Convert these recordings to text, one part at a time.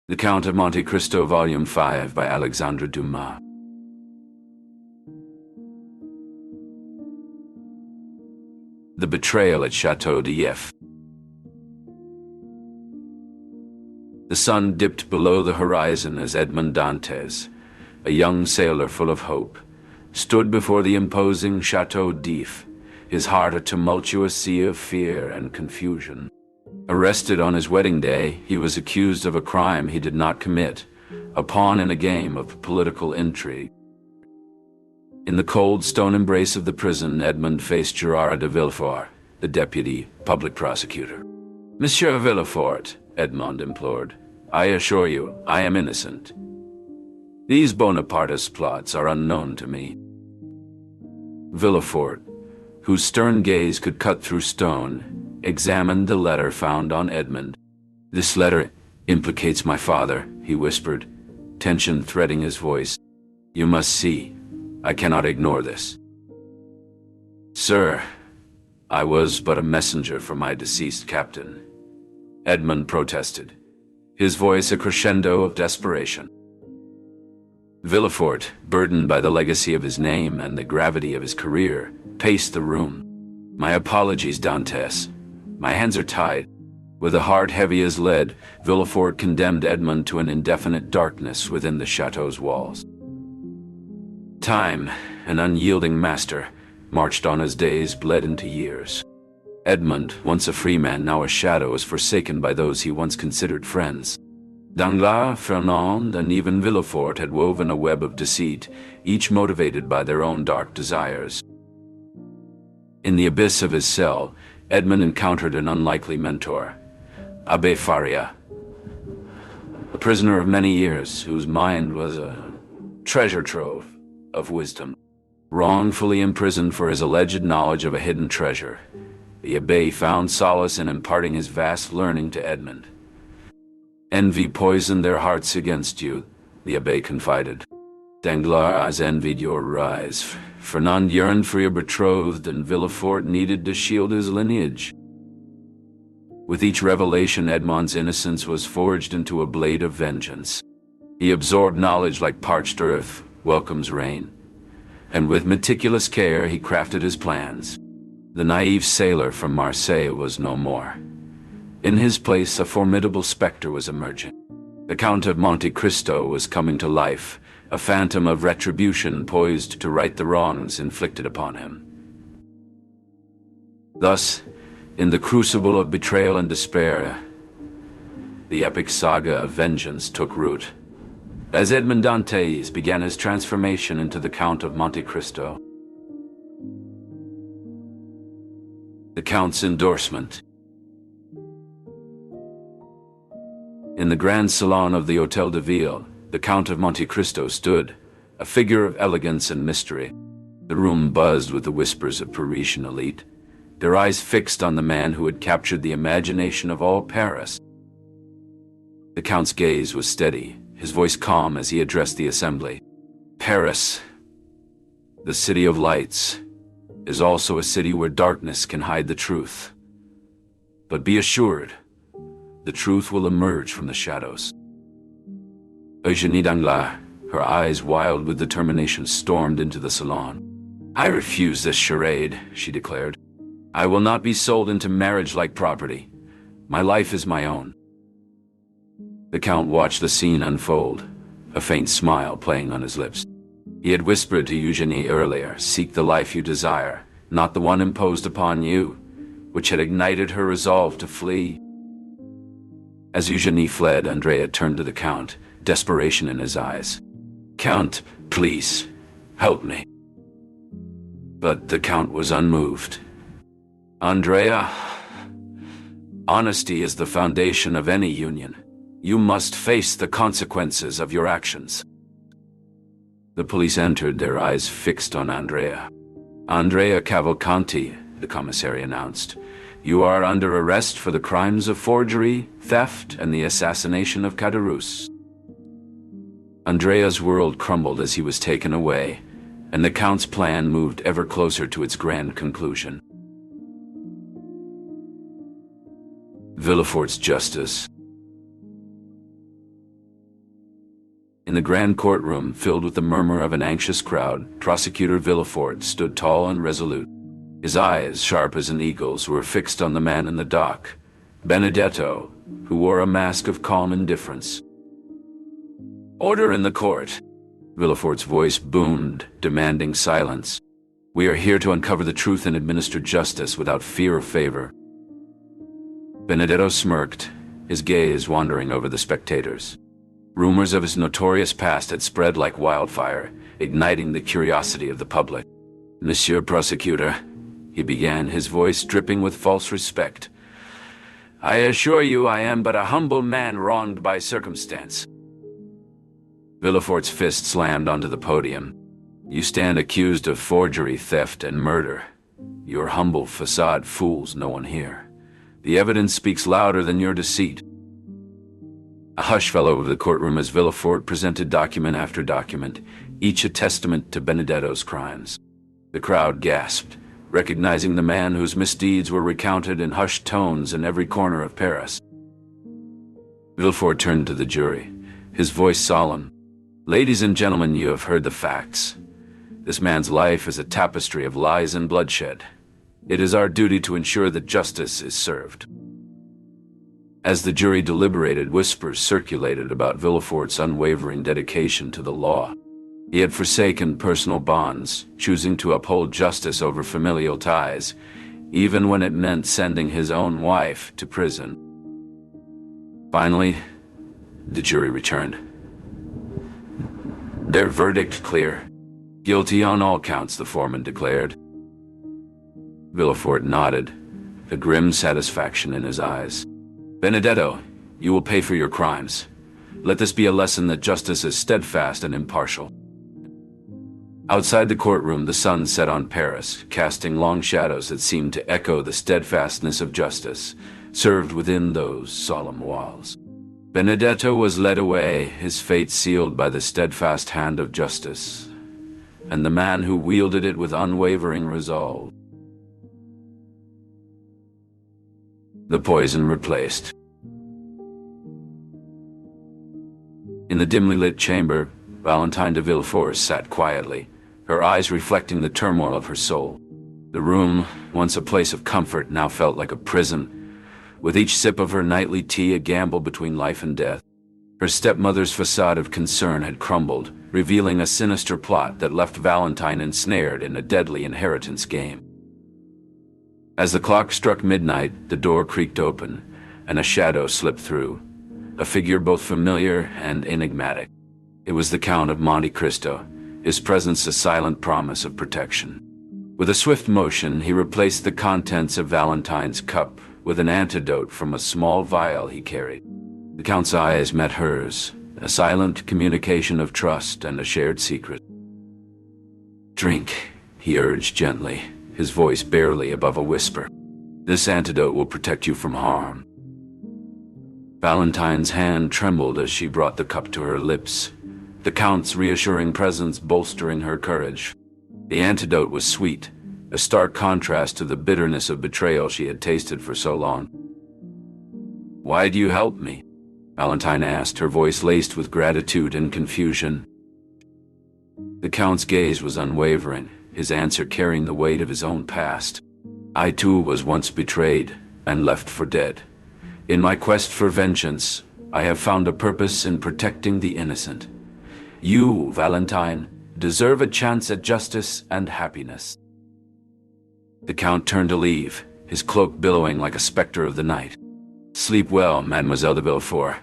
The Count of Monte Cristo, Volume 5 by Alexandre Dumas. The Betrayal at Chateau d'If. The sun dipped below the horizon as Edmond Dantes, a young sailor full of hope, stood before the imposing Chateau d'If, his heart a tumultuous sea of fear and confusion. Arrested on his wedding day, he was accused of a crime he did not commit, a pawn in a game of political intrigue. In the cold stone embrace of the prison, Edmond faced Gerard de Villefort, the deputy public prosecutor. "Monsieur Villefort," Edmond implored, "I assure you, I am innocent. These Bonapartist plots are unknown to me." Villefort, whose stern gaze could cut through stone, examined the letter found on Edmond. "This letter implicates my father," he whispered, tension threading his voice. "You must see, I cannot ignore this." "Sir, I was but a messenger for my deceased captain," Edmond protested, his voice a crescendo of desperation. Villefort, burdened by the legacy of his name and the gravity of his career, paced the room. "My apologies, Dantes. My hands are tied." With a heart heavy as lead, Villefort condemned Edmond to an indefinite darkness within the chateau's walls. Time, an unyielding master, marched on as days bled into years. Edmond, once a free man, now a shadow, was forsaken by those he once considered friends. Danglars, Fernand, and even Villefort had woven a web of deceit, each motivated by their own dark desires. In the abyss of his cell, Edmond encountered an unlikely mentor, Abbé Faria, a prisoner of many years whose mind was a treasure trove of wisdom. Wrongfully imprisoned for his alleged knowledge of a hidden treasure, the abbé found solace in imparting his vast learning to Edmond. "Envy poisoned their hearts against you," the abbé confided. "Danglars envied your rise. Fernand yearned for your betrothed, and Villefort needed to shield his lineage." With each revelation, Edmond's innocence was forged into a blade of vengeance. He absorbed knowledge like parched earth welcomes rain, and with meticulous care he crafted his plans. The naive sailor from Marseille was no more. In his place, a formidable specter was emerging. The Count of Monte Cristo was coming to life, a phantom of retribution poised to right the wrongs inflicted upon him. Thus, in the crucible of betrayal and despair, the epic saga of vengeance took root. As Edmond Dantes began his transformation into the Count of Monte Cristo. The Count's endorsement. In the grand salon of the Hôtel de Ville, the Count of Monte Cristo stood, a figure of elegance and mystery. The room buzzed with the whispers of Parisian elite, their eyes fixed on the man who had captured the imagination of all Paris. The Count's gaze was steady, his voice calm as he addressed the assembly. "Paris, the city of lights, is also a city where darkness can hide the truth. But be assured, the truth will emerge from the shadows." Eugénie Danglars, her eyes wild with determination, stormed into the salon. "I refuse this charade," she declared. "I will not be sold into marriage like property. My life is my own." The Count watched the scene unfold, a faint smile playing on his lips. He had whispered to Eugénie earlier, "Seek the life you desire, not the one imposed upon you," which had ignited her resolve to flee. As Eugénie fled, Andrea turned to the Count, desperation in his eyes. "Count, please, help me." But the Count was unmoved. "Andrea, honesty is the foundation of any union. You must face the consequences of your actions." The police entered, their eyes fixed on Andrea. "Andrea Cavalcanti," the commissary announced. "You are under arrest for the crimes of forgery, theft, and the assassination of Caderousse." Andrea's world crumbled as he was taken away, and the Count's plan moved ever closer to its grand conclusion. Villefort's justice. In the grand courtroom, filled with the murmur of an anxious crowd, Prosecutor Villefort stood tall and resolute. His eyes, sharp as an eagle's, were fixed on the man in the dock, Benedetto, who wore a mask of calm indifference. "Order in the court!" Villefort's voice boomed, demanding silence. "We are here to uncover the truth and administer justice without fear or favor." Benedetto smirked, his gaze wandering over the spectators. Rumors of his notorious past had spread like wildfire, igniting the curiosity of the public. "Monsieur Prosecutor," he began, his voice dripping with false respect, "I assure you I am but a humble man wronged by circumstance." Villefort's fist slammed onto the podium. "You stand accused of forgery, theft, and murder. Your humble facade fools no one here. The evidence speaks louder than your deceit." A hush fell over the courtroom as Villefort presented document after document, each a testament to Benedetto's crimes. The crowd gasped, recognizing the man whose misdeeds were recounted in hushed tones in every corner of Paris. Villefort turned to the jury, his voice solemn. "Ladies and gentlemen, you have heard the facts. This man's life is a tapestry of lies and bloodshed. It is our duty to ensure that justice is served." As the jury deliberated, whispers circulated about Villefort's unwavering dedication to the law. He had forsaken personal bonds, choosing to uphold justice over familial ties, even when it meant sending his own wife to prison. Finally, the jury returned. "Their verdict clear. Guilty on all counts," the foreman declared. Villefort nodded, a grim satisfaction in his eyes. "Benedetto, you will pay for your crimes. Let this be a lesson that justice is steadfast and impartial." Outside the courtroom, the sun set on Paris, casting long shadows that seemed to echo the steadfastness of justice, served within those solemn walls. Benedetto was led away, his fate sealed by the steadfast hand of justice, and the man who wielded it with unwavering resolve. The poison replaced. In the dimly lit chamber, Valentine de Villefort sat quietly, her eyes reflecting the turmoil of her soul. The room, once a place of comfort, now felt like a prison, with each sip of her nightly tea a gamble between life and death. Her stepmother's facade of concern had crumbled, revealing a sinister plot that left Valentine ensnared in a deadly inheritance game. As the clock struck midnight, the door creaked open, and a shadow slipped through, a figure both familiar and enigmatic. It was the Count of Monte Cristo, his presence a silent promise of protection. With a swift motion, he replaced the contents of Valentine's cup with an antidote from a small vial he carried. The Count's eyes met hers, a silent communication of trust and a shared secret. "Drink," he urged gently, his voice barely above a whisper. "This antidote will protect you from harm." Valentine's hand trembled as she brought the cup to her lips, the Count's reassuring presence bolstering her courage. The antidote was sweet, a stark contrast to the bitterness of betrayal she had tasted for so long. "Why do you help me?" Valentine asked, her voice laced with gratitude and confusion. The Count's gaze was unwavering, his answer carrying the weight of his own past. "I too was once betrayed and left for dead. In my quest for vengeance, I have found a purpose in protecting the innocent. You, Valentine, deserve a chance at justice and happiness." The Count turned to leave, his cloak billowing like a specter of the night. "Sleep well, Mademoiselle de Villefort.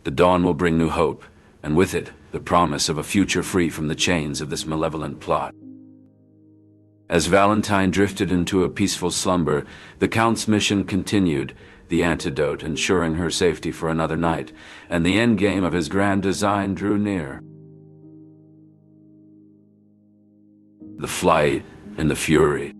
The dawn will bring new hope, and with it, the promise of a future free from the chains of this malevolent plot." As Valentine drifted into a peaceful slumber, the Count's mission continued, the antidote ensuring her safety for another night, and the endgame of his grand design drew near. The flight and the fury.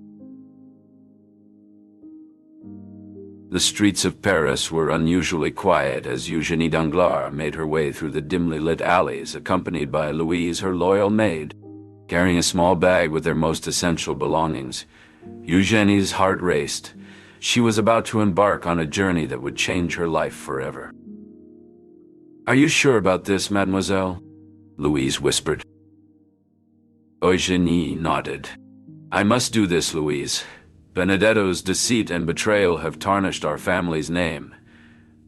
The streets of Paris were unusually quiet as Eugénie Danglars made her way through the dimly lit alleys, accompanied by Louise, her loyal maid. Carrying a small bag with their most essential belongings, Eugénie's heart raced. She was about to embark on a journey that would change her life forever. "Are you sure about this, mademoiselle?" Louise whispered. Eugenie nodded. I must do this, Louise. Benedetto's deceit and betrayal have tarnished our family's name,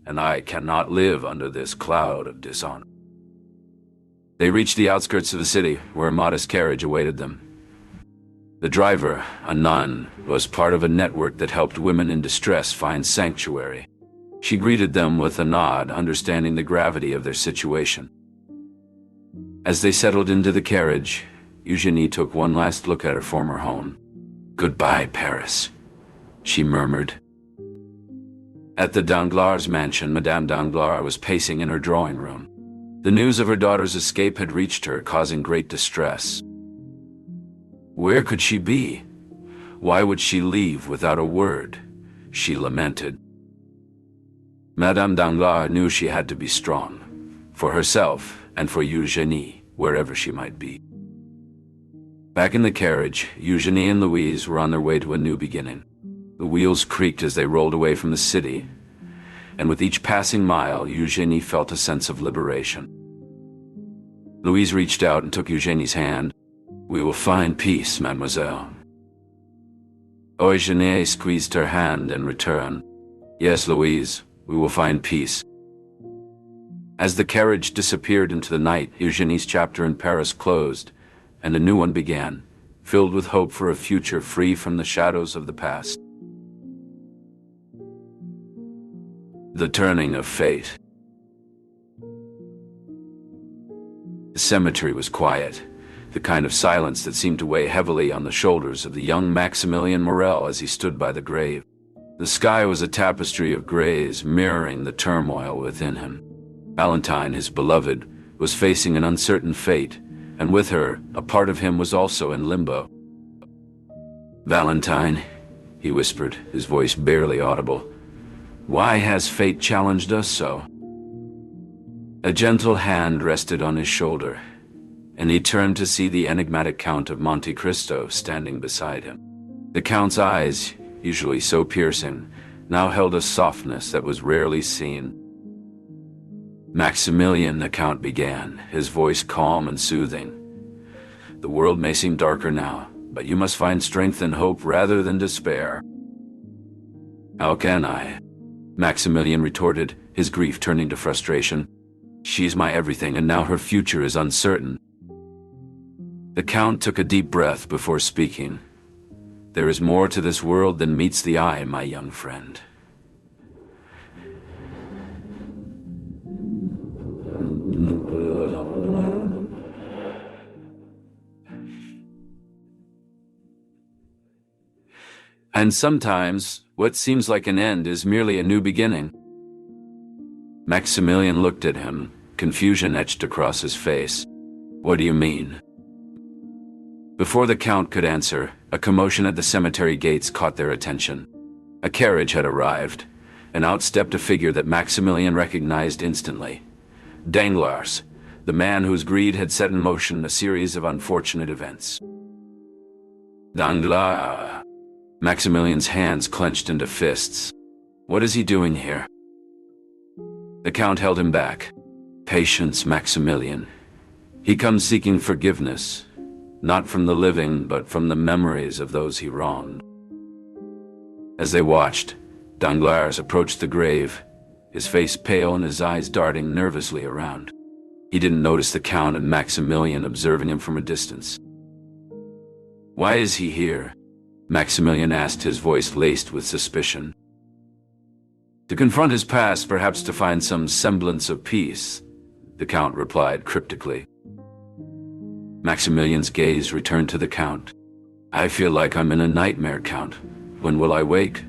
and I cannot live under this cloud of dishonor. They reached the outskirts of the city, where a modest carriage awaited them. The driver, a nun, was part of a network that helped women in distress find sanctuary. She greeted them with a nod, understanding the gravity of their situation. As they settled into the carriage, Eugenie took one last look at her former home. Goodbye, Paris, she murmured. At the Danglars' mansion, Madame Danglars was pacing in her drawing room. The news of her daughter's escape had reached her, causing great distress. Where could she be? Why would she leave without a word? She lamented. Madame Danglars knew she had to be strong, for herself and for Eugenie, wherever she might be. Back in the carriage, Eugenie and Louise were on their way to a new beginning. The wheels creaked as they rolled away from the city, and with each passing mile, Eugenie felt a sense of liberation. Louise reached out and took Eugenie's hand. We will find peace, mademoiselle. Eugenie squeezed her hand in return. Yes, Louise, we will find peace. As the carriage disappeared into the night, Eugenie's chapter in Paris closed, and a new one began, filled with hope for a future free from the shadows of the past. The turning of fate. The cemetery was quiet, the kind of silence that seemed to weigh heavily on the shoulders of the young Maximilien Morel as he stood by the grave. The sky was a tapestry of grays, mirroring the turmoil within him. Valentine, his beloved, was facing an uncertain fate, and with her, a part of him was also in limbo. Valentine, he whispered, his voice barely audible. Why has fate challenged us so? A gentle hand rested on his shoulder, and he turned to see the enigmatic Count of Monte Cristo standing beside him. The Count's eyes, usually so piercing, now held a softness that was rarely seen. Maximilien, the Count began, his voice calm and soothing. The world may seem darker now, but you must find strength and hope rather than despair. How can I? Maximilien retorted, his grief turning to frustration. She's my everything, and now her future is uncertain. The Count took a deep breath before speaking. There is more to this world than meets the eye, my young friend. And sometimes, what seems like an end is merely a new beginning. Maximilien looked at him, confusion etched across his face. What do you mean? Before the Count could answer, a commotion at the cemetery gates caught their attention. A carriage had arrived, and out stepped a figure that Maximilien recognized instantly. Danglars, the man whose greed had set in motion a series of unfortunate events. Danglars. Maximilien's hands clenched into fists. What is he doing here? The Count held him back. Patience, Maximilien. He comes seeking forgiveness, not from the living, but from the memories of those he wronged. As they watched, Danglars approached the grave, his face pale and his eyes darting nervously around. He didn't notice the Count and Maximilien observing him from a distance. Why is he here? Maximilien asked, his voice laced with suspicion. To confront his past, perhaps to find some semblance of peace, the Count replied cryptically. Maximilien's gaze returned to the Count. I feel like I'm in a nightmare, Count. When will I wake?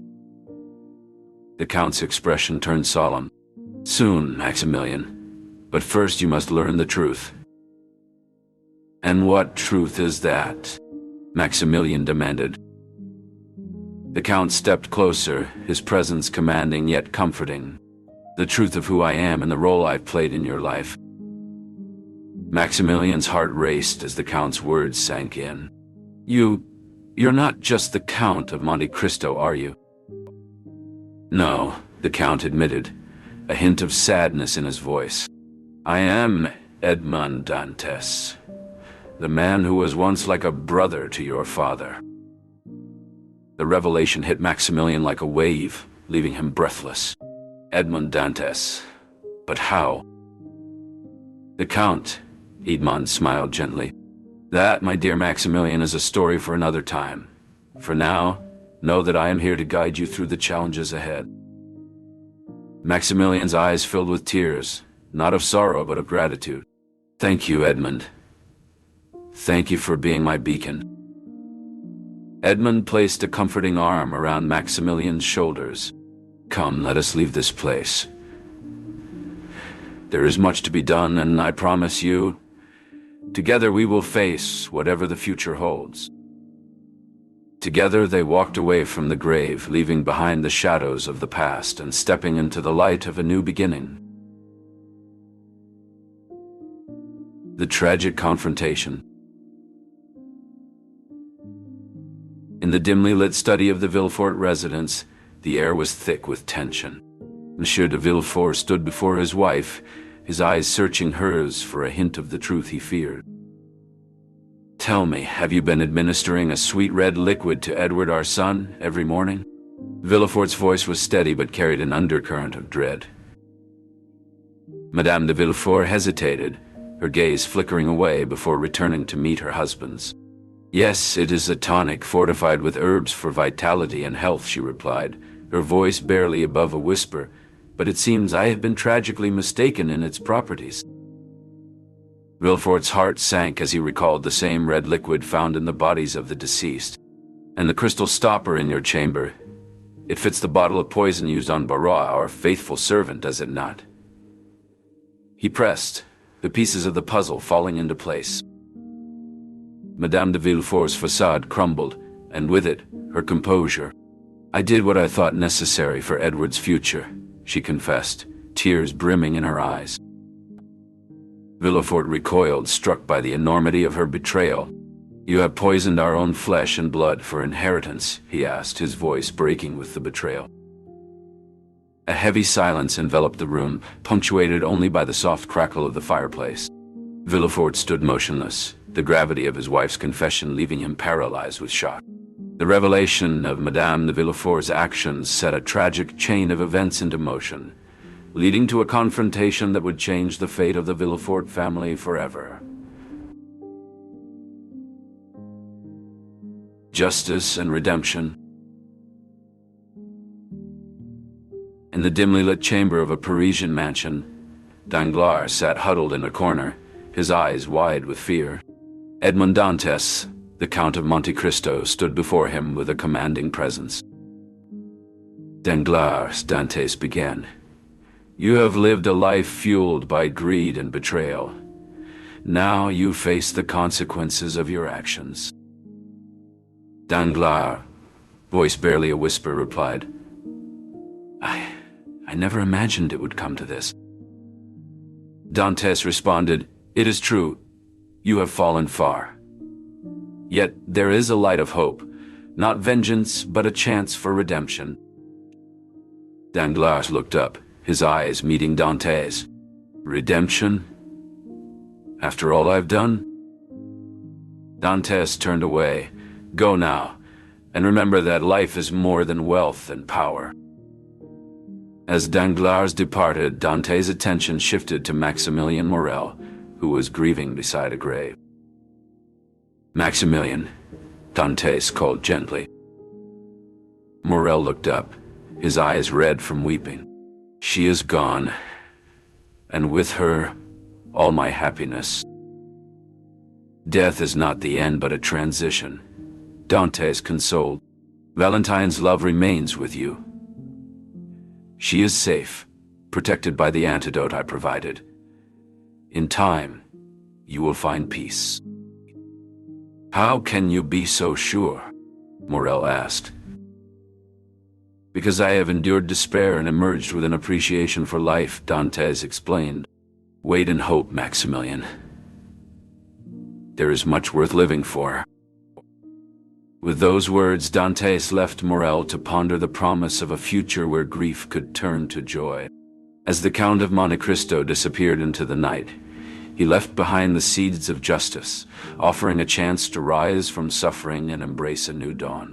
The Count's expression turned solemn. Soon, Maximilien. But first you must learn the truth. And what truth is that? Maximilien demanded. The Count stepped closer, his presence commanding yet comforting. The truth of who I am and the role I've played in your life. Maximilien's heart raced as the Count's words sank in. You're not just the Count of Monte Cristo, are you? No, the Count admitted, a hint of sadness in his voice. I am, Edmond Dantes, the man who was once like a brother to your father. The revelation hit Maximilian like a wave, leaving him breathless. Edmond Dantes. But how? The Count, Edmond smiled gently. That, my dear Maximilian, is a story for another time. For now, know that I am here to guide you through the challenges ahead. Maximilian's eyes filled with tears, not of sorrow but of gratitude. Thank you, Edmond. Thank you for being my beacon. Edmond placed a comforting arm around Maximilian's shoulders. Come, let us leave this place. There is much to be done, and I promise you, together we will face whatever the future holds. Together they walked away from the grave, leaving behind the shadows of the past and stepping into the light of a new beginning. The tragic confrontation. In the dimly lit study of the Villefort residence, the air was thick with tension. Monsieur de Villefort stood before his wife, his eyes searching hers for a hint of the truth he feared. Tell me, have you been administering a sweet red liquid to Edward, our son, every morning? Villefort's voice was steady but carried an undercurrent of dread. Madame de Villefort hesitated, her gaze flickering away before returning to meet her husband's. Yes, it is a tonic fortified with herbs for vitality and health, she replied, her voice barely above a whisper, but it seems I have been tragically mistaken in its properties. Villefort's heart sank as he recalled the same red liquid found in the bodies of the deceased. And the crystal stopper in your chamber. It fits the bottle of poison used on Barras, our faithful servant, does it not? He pressed, the pieces of the puzzle falling into place. Madame de Villefort's facade crumbled, and with it, her composure. I did what I thought necessary for Edward's future, she confessed, tears brimming in her eyes. Villefort recoiled, struck by the enormity of her betrayal. You have poisoned our own flesh and blood for inheritance, he asked, his voice breaking with the betrayal. A heavy silence enveloped the room, punctuated only by the soft crackle of the fireplace. Villefort stood motionless, the gravity of his wife's confession leaving him paralyzed with shock. The revelation of Madame de Villefort's actions set a tragic chain of events into motion, leading to a confrontation that would change the fate of the Villefort family forever. Justice and redemption. In the dimly lit chamber of a Parisian mansion, Danglars sat huddled in a corner, his eyes wide with fear. Edmond Dantes, the Count of Monte Cristo, stood before him with a commanding presence. Danglars, Dantes began, you have lived a life fueled by greed and betrayal. Now you face the consequences of your actions. Danglars, voice barely a whisper, replied, I never imagined it would come to this. Dantes responded, it is true, you have fallen far. Yet there is a light of hope, not vengeance, but a chance for redemption. Danglars looked up, his eyes meeting Dantes. Redemption? After all I've done? Dantes turned away. Go now, and remember that life is more than wealth and power. As Danglars departed, Dantes' attention shifted to Maximilian Morel, who was grieving beside a grave. Maximilian, Dantes called gently. Morel looked up, his eyes red from weeping. She is gone, and with her, all my happiness. Death is not the end, but a transition. Dantes consoled. Valentine's love remains with you. She is safe, protected by the antidote I provided. In time, you will find peace. How can you be so sure? Morel asked. Because I have endured despair and emerged with an appreciation for life, Dantes explained. Wait and hope, Maximilian. There is much worth living for. With those words, Dantes left Morel to ponder the promise of a future where grief could turn to joy. As the Count of Monte Cristo disappeared into the night, He left behind the seeds of justice, offering a chance to rise from suffering and embrace a new dawn.